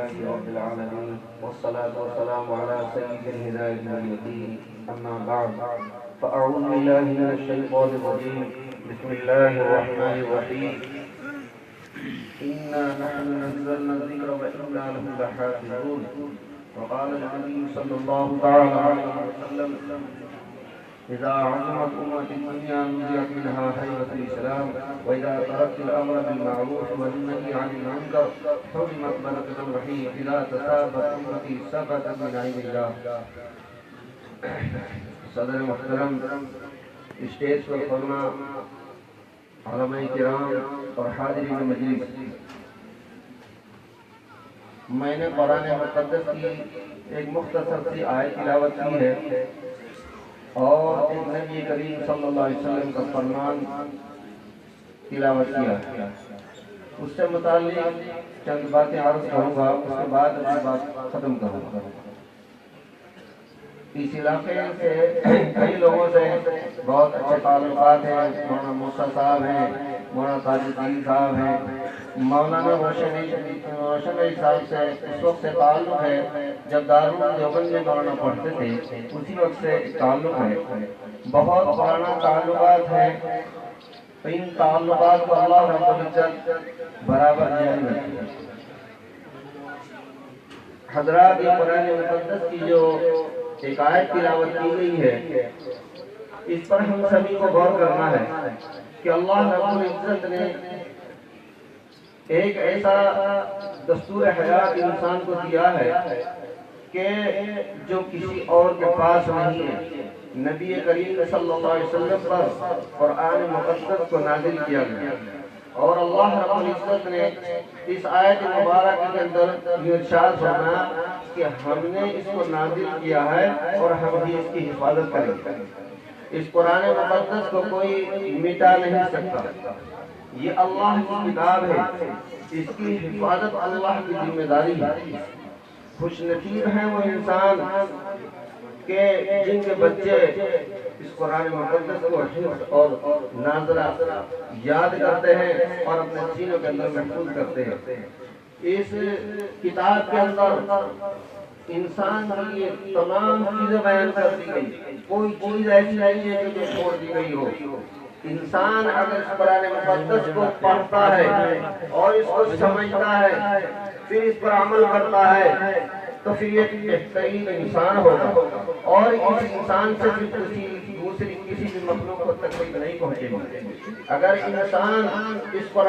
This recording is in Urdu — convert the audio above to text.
لله رب العالمين والصلاة والسلام على سيد الهداية واليقين أما بعد فأعوذ بالله من الشيطان الرجيم بسم الله الرحمن الرحيم إنا نحن نزلنا الذكر وإنا له لحافظون وقال النبي صلى الله تعالى عليه وسلم إذا عظمت أمة الدنيا نزعت منها هيبة الإسلام وإذا تركت الأمر بالمعروف والنهي عن المنكر حرمت بركة الرحيم إذا تثابت أمتي سقطت من عند الله. صدر محترم، اسٹیج پر فرما، علماء کرام اور حاضرین مجلس، میں نے قرآن مقدس کی ایک مختصر سی آیت تلاوت کی ہے اور نبی کریم صلی اللہ علیہ وسلم کا فرمان تلاوت کیا. اس سے متعلق چند باتیں عرض کروں گا، اس کے بعد اپنی بات ختم کروں گا. اس علاقے سے کئی لوگوں سے بہت اچھے تعلقات ہیں. مولانا موسیٰ صاحب ہیں، مولانا تاج الدین صاحب ہیں، مولانا روشن صاحب سے اس وقت سے تعلق ہے جب دارالعلوم دیوبند میں مولانا پڑھتے تھے، اسی وقت سے تعلق ہے. بہت پرانا تعلقات ہیں. ان تعلقات کو اللہ رب العزت برابر جاری رکھے. حضرات، یہ قرآن مقدس کی جو ایک آیت تلاوت کی گئی ہے، اس پر ہم سبھی کو غور کرنا ہے کہ اللہ رب العزت نے ایک ایسا دستور حیات انسان کو دیا ہے کہ جو کسی اور کے پاس نہیں ہے. نبی کریم صلی اللہ علیہ وسلم پر قرآن مقدس کو نازل کیا گیا اور اللہ رب العزت نے اس آیت مبارکہ کے اندر ارشاد فرمایا کہ ہم نے اس کو نازل کیا ہے اور ہم بھی اس کی حفاظت کریں گے. اس قرآن مقدس کو کوئی مٹا نہیں سکتا. یہ اللہ کی کتاب ہے، اس کی حفاظت اللہ کی ذمہ داری ہے. خوش نصیب ہیں وہ انسان کہ جن کے بچے اس قرآن مقدس کو حفظ اور ناظرہ یاد کرتے ہیں اور اپنے سینوں کے اندر محفوظ کرتے ہیں. اس کتاب کے اندر انسان کی تمام چیزیں بیان کر دی گئی. کوئی چیز ایسی نہیں ہے کہ جو چھوڑ دی گئی ہو. انسان اگر اس قرآن مقدس کو پڑھتا ہے اور اس کو سمجھتا ہے، پھر اس پر عمل کرتا ہے، تو پھر یہ بہترین انسان ہوگا اور اس انسان سے بھی کسی بھی مخلوق کو تکلیف نہیں پہنچے گی. اگر انسان اس قرآن